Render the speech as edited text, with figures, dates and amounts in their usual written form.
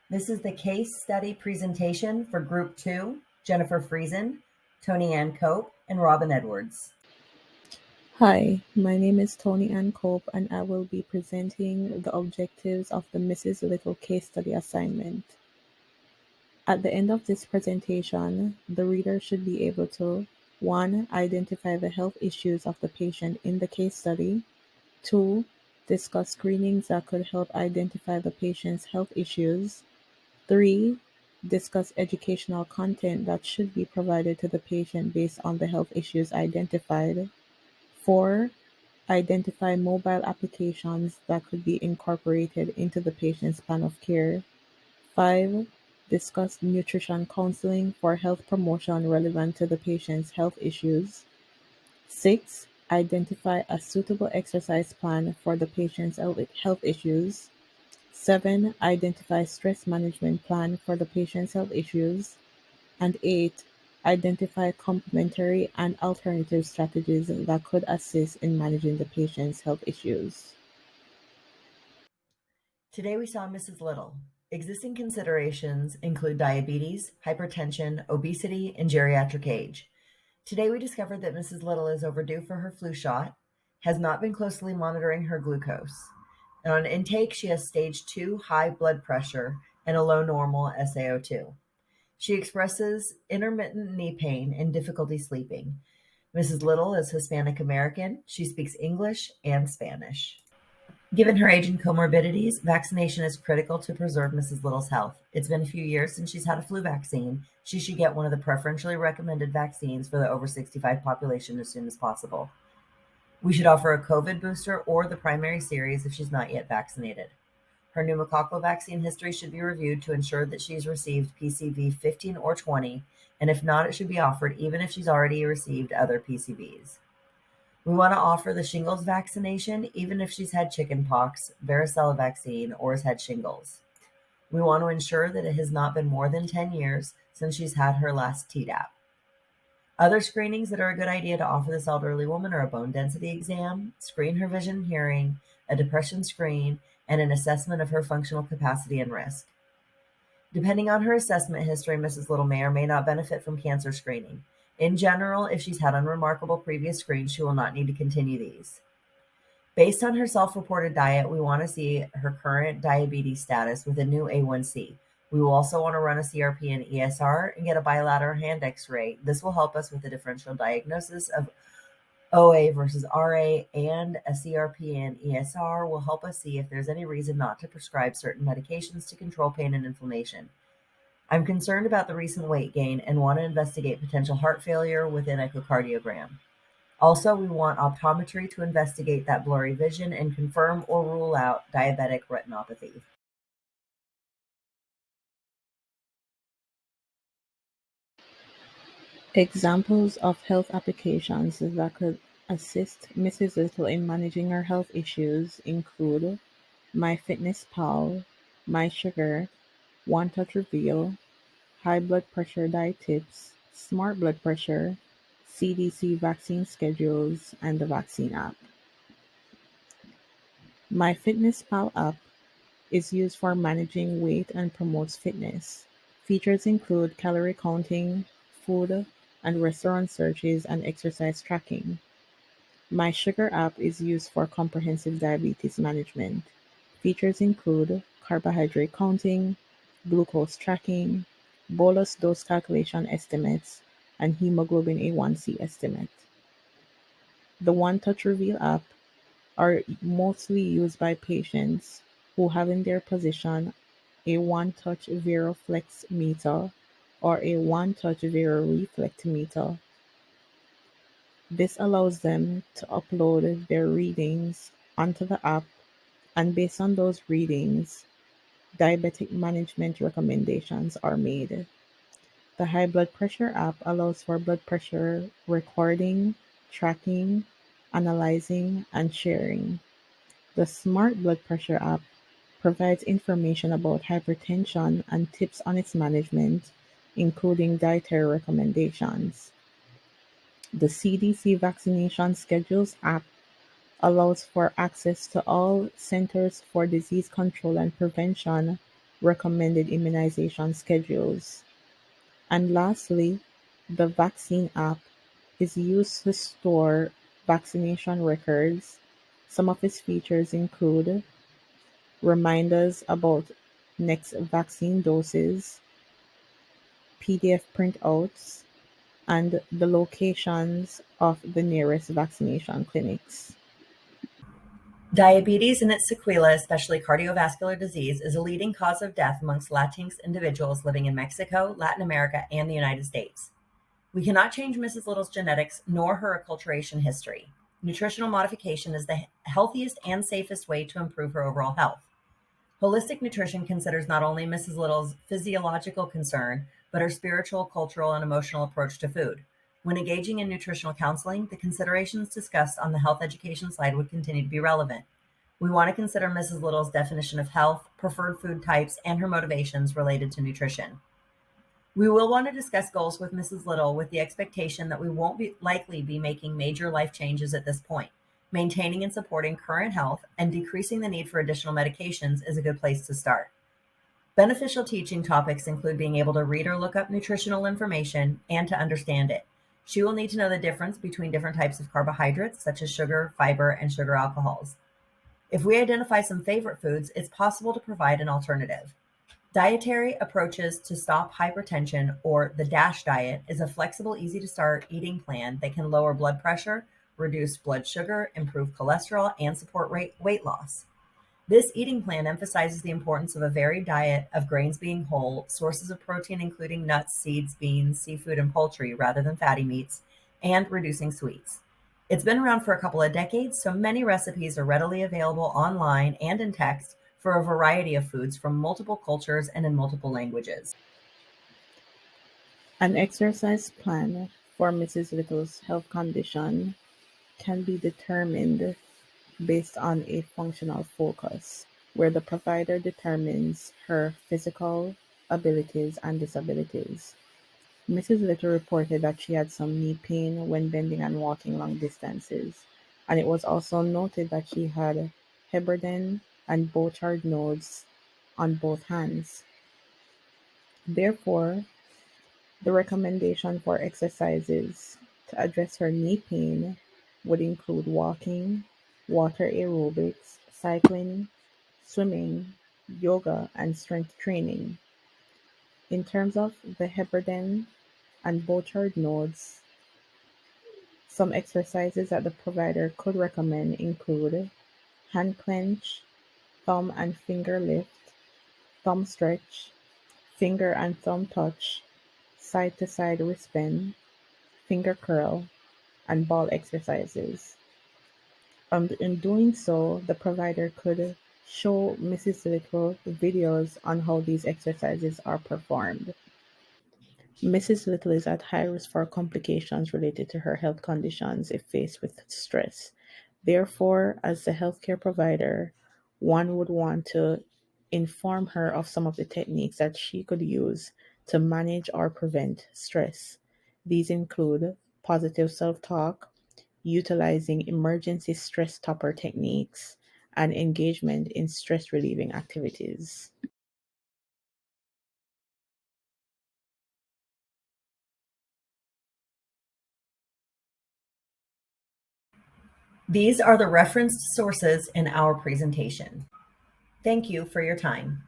This is the case study presentation for Group 2, Jennifer Friesen, Tony Ann Cope, and Robin Edwards. Hi, my name is Tony Ann Cope, and I will be presenting the objectives of the Mrs. Little case study assignment. At the end of this presentation, the reader should be able to 1. Identify the health issues of the patient in the case study, 2. Discuss screenings that could help identify the patient's health issues, 3. Discuss educational content that should be provided to the patient based on the health issues identified, 4. Identify mobile applications that could be incorporated into the patient's plan of care. 5. Discuss nutrition counseling for health promotion relevant to the patient's health issues. 6. Identify a suitable exercise plan for the patient's health issues. 7. Identify stress management plan for the patient's health issues. And 8. Identify complementary and alternative strategies that could assist in managing the patient's health issues. Today we saw Mrs. Little. Existing considerations include diabetes, hypertension, obesity, and geriatric age. Today we discovered that Mrs. Little is overdue for her flu shot, has not been closely monitoring her glucose, and on intake she has stage 2 high blood pressure and a low normal SaO2. She expresses intermittent knee pain and difficulty sleeping. Mrs. Little is Hispanic American. She speaks English and Spanish. Given her age and comorbidities, vaccination is critical to preserve Mrs. Little's health. It's been a few years since she's had a flu vaccine. She should get one of the preferentially recommended vaccines for the over 65 population as soon as possible. We should offer a COVID booster or the primary series if she's not yet vaccinated. Her pneumococcal vaccine history should be reviewed to ensure that she's received PCV 15 or 20, and if not, it should be offered even if she's already received other PCVs. We want to offer the shingles vaccination even if she's had chickenpox, varicella vaccine, or has had shingles. We want to ensure that it has not been more than 10 years since she's had her last Tdap. Other screenings that are a good idea to offer this elderly woman are a bone density exam, screen her vision and hearing, a depression screen, and an assessment of her functional capacity and risk. Depending on her assessment history, Mrs. Little may or may not benefit from cancer screening. In general, if she's had unremarkable previous screens, she will not need to continue these. Based on her self-reported diet, we want to see her current diabetes status with a new A1C. We will also want to run a CRP and ESR and get a bilateral hand x-ray. This will help us with the differential diagnosis of OA versus RA, and a CRP and ESR will help us see if there's any reason not to prescribe certain medications to control pain and inflammation. I'm concerned about the recent weight gain and want to investigate potential heart failure with an echocardiogram. Also, we want optometry to investigate that blurry vision and confirm or rule out diabetic retinopathy. Examples of health applications that could assist Mrs. Little in managing her health issues include MyFitnessPal, MySugar, One Touch Reveal, High Blood Pressure Diet Tips, Smart Blood Pressure, CDC vaccine schedules, and the vaccine app. MyFitnessPal app is used for managing weight and promotes fitness. Features include calorie counting, food and restaurant searches, and exercise tracking. My Sugar app is used for comprehensive diabetes management. Features include carbohydrate counting, glucose tracking, bolus dose calculation estimates, and hemoglobin A1C estimate. The One Touch Reveal app are mostly used by patients who have in their possession a one-touch VeroFlex meter or a one-touch VeroReflect meter. This allows them to upload their readings onto the app, and based on those readings, diabetic management recommendations are made. The High Blood Pressure app allows for blood pressure recording, tracking, analyzing, and sharing. The Smart Blood Pressure app provides information about hypertension and tips on its management, including dietary recommendations. The CDC Vaccination Schedules app allows for access to all Centers for Disease Control and Prevention recommended immunization schedules. And lastly, the vaccine app is used to store vaccination records. Some of its features include reminders about next vaccine doses, PDF printouts, and the locations of the nearest vaccination clinics. Diabetes and its sequelae, especially cardiovascular disease, is a leading cause of death amongst Latinx individuals living in Mexico, Latin America, and the United States. We cannot change Mrs. Little's genetics nor her acculturation history. Nutritional modification is the healthiest and safest way to improve her overall health. Holistic nutrition considers not only Mrs. Little's physiological concern, but her spiritual, cultural, and emotional approach to food. When engaging in nutritional counseling, the considerations discussed on the health education slide would continue to be relevant. We want to consider Mrs. Little's definition of health, preferred food types, and her motivations related to nutrition. We will want to discuss goals with Mrs. Little with the expectation that we won't likely be making major life changes at this point. Maintaining and supporting current health and decreasing the need for additional medications is a good place to start. Beneficial teaching topics include being able to read or look up nutritional information and to understand it. She will need to know the difference between different types of carbohydrates, such as sugar, fiber, and sugar alcohols. If we identify some favorite foods, it's possible to provide an alternative. Dietary approaches to stop hypertension, or the DASH diet, is a flexible, easy to start eating plan that can lower blood pressure, reduce blood sugar, improve cholesterol, and support weight loss. This eating plan emphasizes the importance of a varied diet of grains being whole, sources of protein including nuts, seeds, beans, seafood, and poultry rather than fatty meats, and reducing sweets. It's been around for a couple of decades, so many recipes are readily available online and in text for a variety of foods from multiple cultures and in multiple languages. An exercise plan for Mrs. Little's health condition can be determined based on a functional focus, where the provider determines her physical abilities and disabilities. Mrs. Little reported that she had some knee pain when bending and walking long distances, and it was also noted that she had Heberden and Bouchard nodes on both hands. Therefore, the recommendation for exercises to address her knee pain would include walking, water aerobics, cycling, swimming, yoga, and strength training. In terms of the Heberden and Bouchard nodes, some exercises that the provider could recommend include hand clench, thumb and finger lift, thumb stretch, finger and thumb touch, side to side wrist bend, finger curl, and ball exercises. And in doing so, the provider could show Mrs. Little videos on how these exercises are performed. Mrs. Little is at high risk for complications related to her health conditions if faced with stress. Therefore, as the healthcare provider, one would want to inform her of some of the techniques that she could use to manage or prevent stress. These include positive self talk, utilizing emergency stress stopper techniques, and engagement in stress relieving activities. These are the referenced sources in our presentation. Thank you for your time.